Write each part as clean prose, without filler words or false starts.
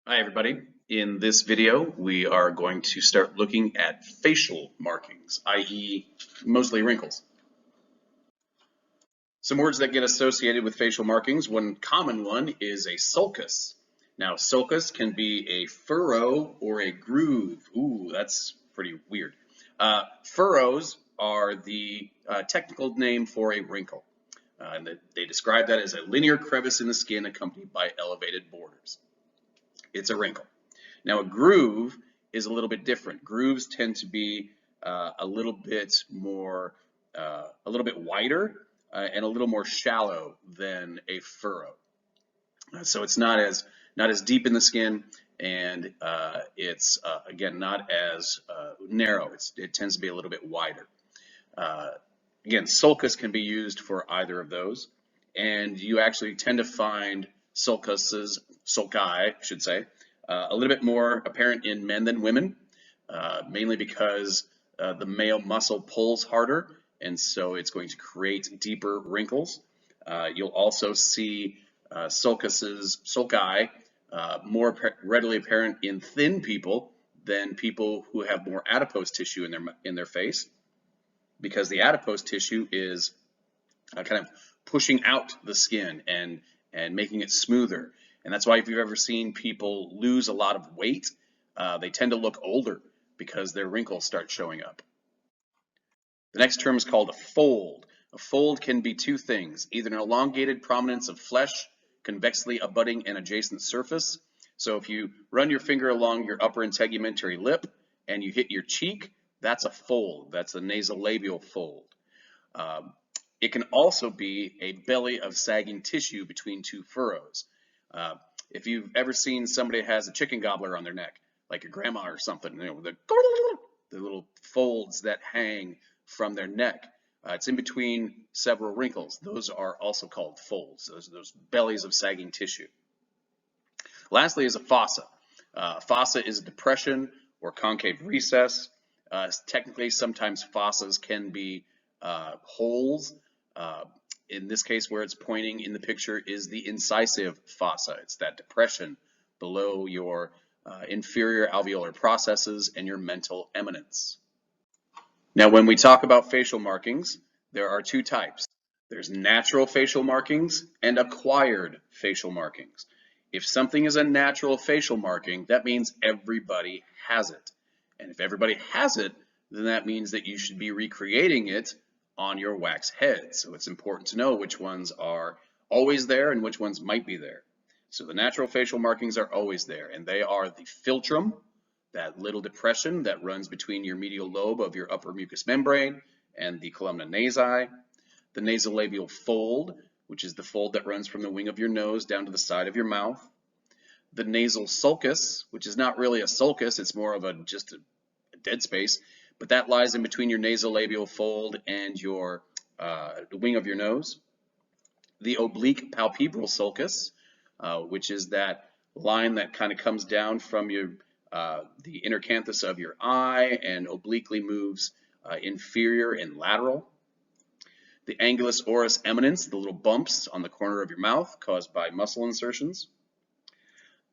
Hi everybody. In this video, we are going to start looking at facial markings, i.e. mostly wrinkles. Some words that get associated with facial markings, one common one is a sulcus. Now, sulcus can be a furrow or a groove. Ooh, that's pretty weird. Furrows are the technical name for a wrinkle. And they describe that as a linear crevice in the skin accompanied by elevated borders. It's a wrinkle. Now, a groove is a little bit different. Grooves tend to be a little bit wider and a little more shallow than a furrow. So it's not as deep in the skin, and it's again not as narrow. It tends to be a little bit wider. Again, sulcus can be used for either of those, and you actually tend to find sulci, I should say, a little bit more apparent in men than women, mainly because the male muscle pulls harder, and so it's going to create deeper wrinkles. You'll also see sulci more readily apparent in thin people than people who have more adipose tissue in their face, because the adipose tissue is kind of pushing out the skin and making it smoother. And that's why if you've ever seen people lose a lot of weight, they tend to look older because their wrinkles start showing up. The next term is called a fold. A fold can be two things, either an elongated prominence of flesh, convexly abutting an adjacent surface. So if you run your finger along your upper integumentary lip and you hit your cheek, that's a fold. That's a nasolabial fold. It can also be a belly of sagging tissue between two furrows. If you've ever seen somebody that has a chicken gobbler on their neck, like your grandma or something, the little folds that hang from their neck, it's in between several wrinkles. Those are also called folds, those bellies of sagging tissue. Lastly is a fossa. Fossa is a depression or concave recess. Technically, sometimes fossas can be holes. In this case, where it's pointing in the picture is the incisive fossa. It's that depression below your inferior alveolar processes and your mental eminence. Now, when we talk about facial markings, there are two types. There's natural facial markings and acquired facial markings. If something is a natural facial marking, that means everybody has it. And if everybody has it, then that means that you should be recreating it on your wax head. So it's important to know which ones are always there and which ones might be there. So the natural facial markings are always there, and they are the philtrum, that little depression that runs between your medial lobe of your upper mucous membrane and the columna nasi, the nasolabial fold, which is the fold that runs from the wing of your nose down to the side of your mouth, the nasal sulcus, which is not really a sulcus, it's more of just a dead space, but that lies in between your nasolabial fold and your the wing of your nose. The oblique palpebral sulcus, which is that line that kind of comes down from your the inner canthus of your eye and obliquely moves inferior and lateral. The angulus oris eminence, the little bumps on the corner of your mouth caused by muscle insertions.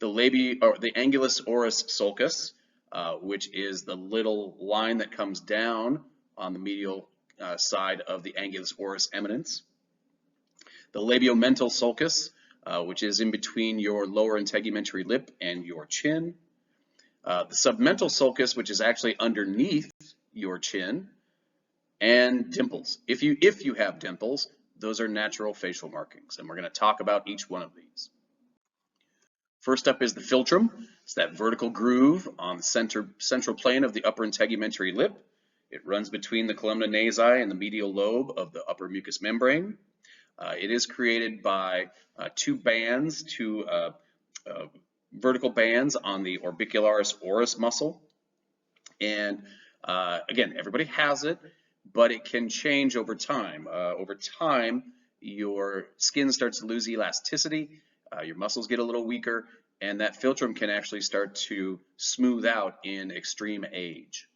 The angulus oris sulcus, which is the little line that comes down on the medial side of the angulus oris eminence. The labiomental sulcus, which is in between your lower integumentary lip and your chin. The submental sulcus, which is actually underneath your chin. And dimples. If you have dimples, those are natural facial markings, and we're going to talk about each one of these. First up is the philtrum. It's that vertical groove on the central plane of the upper integumentary lip. It runs between the columna nasi and the medial lobe of the upper mucous membrane. It is created by two vertical bands on the orbicularis oris muscle. And again, everybody has it, but it can change over time. Over time, your skin starts to lose elasticity, your muscles get a little weaker, and that philtrum can actually start to smooth out in extreme age.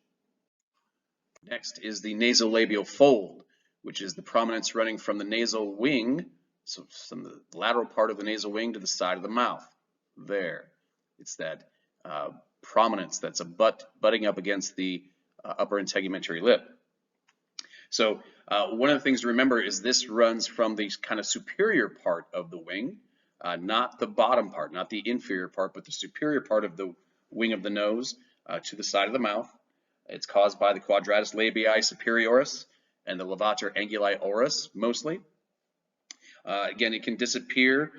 Next is the nasolabial fold, which is the prominence running from the nasal wing, so from the lateral part of the nasal wing to the side of the mouth. There. It's that prominence that's butting up against the upper integumentary lip. So one of the things to remember is this runs from the kind of superior part of the wing, not the bottom part, not the inferior part, but the superior part of the wing of the nose to the side of the mouth. It's caused by the quadratus labii superioris and the levator anguli oris mostly. Again, it can disappear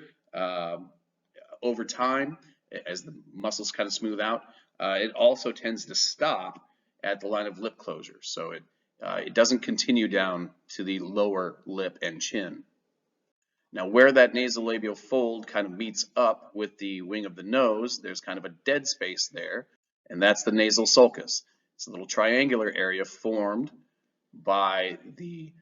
over time as the muscles kind of smooth out. It also tends to stop at the line of lip closure, so it doesn't continue down to the lower lip and chin. Now, where that nasolabial fold kind of meets up with the wing of the nose, there's kind of a dead space there, and that's the nasal sulcus. It's a little triangular area formed by the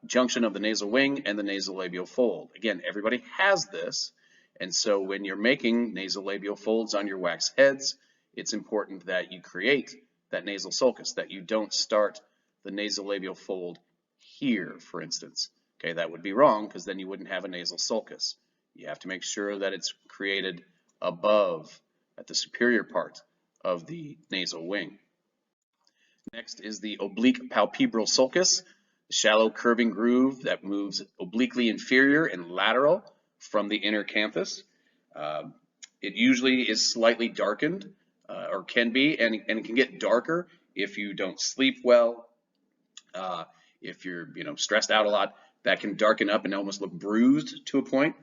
junction of the nasal wing and the nasolabial fold. Again, everybody has this, and so when you're making nasolabial folds on your wax heads, it's important that you create that nasal sulcus, that you don't start the nasolabial fold here, for instance. Okay, that would be wrong because then you wouldn't have a nasal sulcus. You have to make sure that it's created above, at the superior part of the nasal wing. Next is the oblique palpebral sulcus, a shallow curving groove that moves obliquely inferior and lateral from the inner canthus. It usually is slightly darkened, or can be, and it can get darker if you don't sleep well, if you're stressed out a lot. That can darken up and almost look bruised to a point.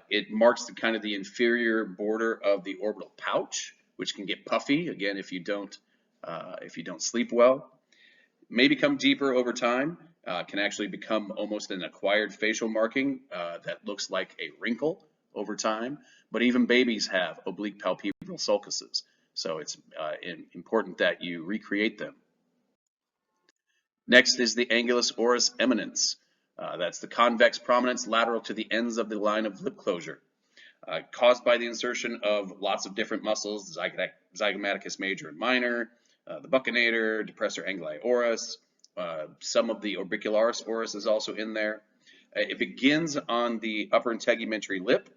It marks the kind of the inferior border of the orbital pouch, which can get puffy again if you don't sleep well. May become deeper over time. Can actually become almost an acquired facial marking that looks like a wrinkle over time. But even babies have oblique palpebral sulcuses, so it's important that you recreate them. Next is the angulus oris eminence. That's the convex prominence lateral to the ends of the line of lip closure, caused by the insertion of lots of different muscles, zygomaticus major and minor, the buccinator, depressor anguli oris, some of the orbicularis oris is also in there. It begins on the upper integumentary lip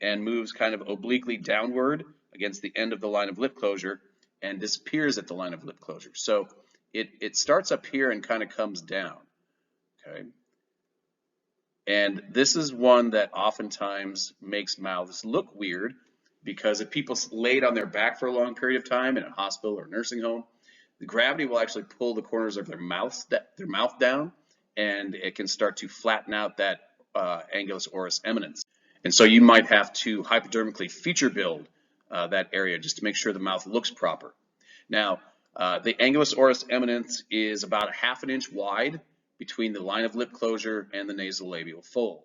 and moves kind of obliquely downward against the end of the line of lip closure and disappears at the line of lip closure. So it starts up here and kind of comes down. Okay. And this is one that oftentimes makes mouths look weird because if people laid on their back for a long period of time in a hospital or nursing home, the gravity will actually pull the corners of their mouth down, and it can start to flatten out that angulus oris eminence. And so you might have to hypodermically feature build that area just to make sure the mouth looks proper. Now, the angulus oris eminence is about a ½ inch wide between the line of lip closure and the nasolabial fold.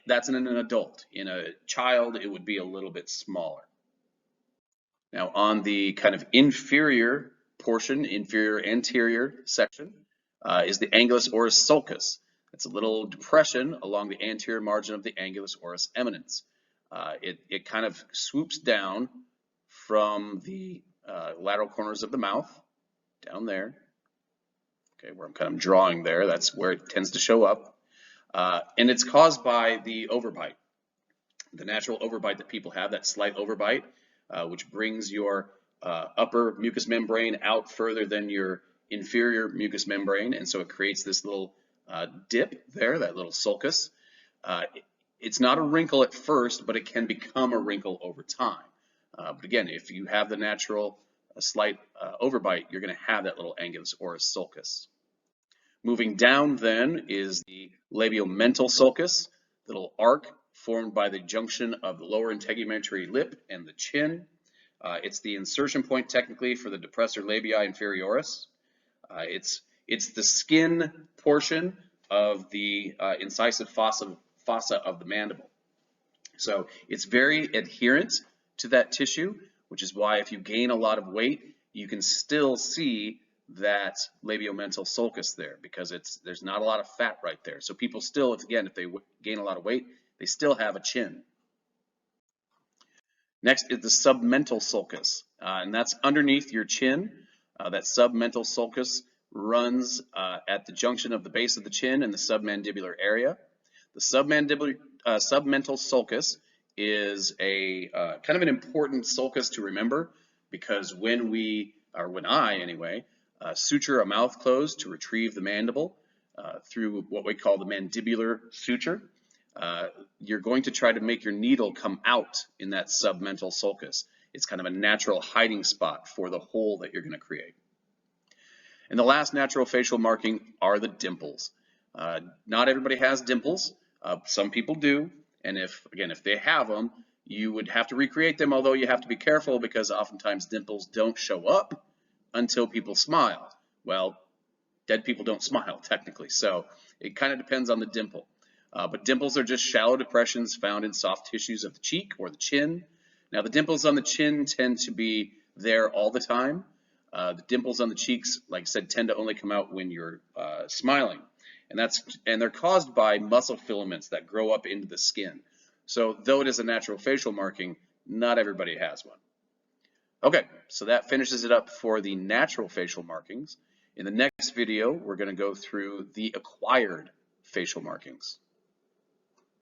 That's in an adult. In a child, it would be a little bit smaller. Now, on the kind of inferior portion, inferior anterior section, is the angulus oris sulcus. It's a little depression along the anterior margin of the angulus oris eminence. It kind of swoops down from the lateral corners of the mouth, down there. Okay, where I'm kind of drawing there, that's where it tends to show up. And it's caused by the overbite, the natural overbite that people have, that slight overbite, which brings your upper mucous membrane out further than your inferior mucous membrane, and so it creates this little dip there, that little sulcus. It's not a wrinkle at first, but it can become a wrinkle over time. But again, if you have the natural slight overbite, you're going to have that little angulus oris sulcus. Moving down then is the labiomental sulcus, little arc formed by the junction of the lower integumentary lip and the chin. It's the insertion point technically for the depressor labii inferioris. It's the skin portion of the incisive fossa of the mandible. So it's very adherent to that tissue, which is why if you gain a lot of weight, you can still see that labiomental sulcus there because there's not a lot of fat right there. So people still, if they gain a lot of weight, they still have a chin. Next is the submental sulcus, and that's underneath your chin. That submental sulcus runs at the junction of the base of the chin and the submandibular area. The submental sulcus is a kind of an important sulcus to remember, because when I anyway, suture a mouth closed to retrieve the mandible through what we call the mandibular suture, you're going to try to make your needle come out in that submental sulcus. It's kind of a natural hiding spot for the hole that you're going to create. And the last natural facial marking are the dimples. Not everybody has dimples. Some people do. And if they have them, you would have to recreate them, although you have to be careful because oftentimes dimples don't show up until people smile. Well, dead people don't smile technically, so it kind of depends on the dimple. But dimples are just shallow depressions found in soft tissues of the cheek or the chin. Now, the dimples on the chin tend to be there all the time. The dimples on the cheeks, like I said, tend to only come out when you're smiling. And they're caused by muscle filaments that grow up into the skin. So though it is a natural facial marking, not everybody has one. Okay, so that finishes it up for the natural facial markings. In the next video, we're going to go through the acquired facial markings.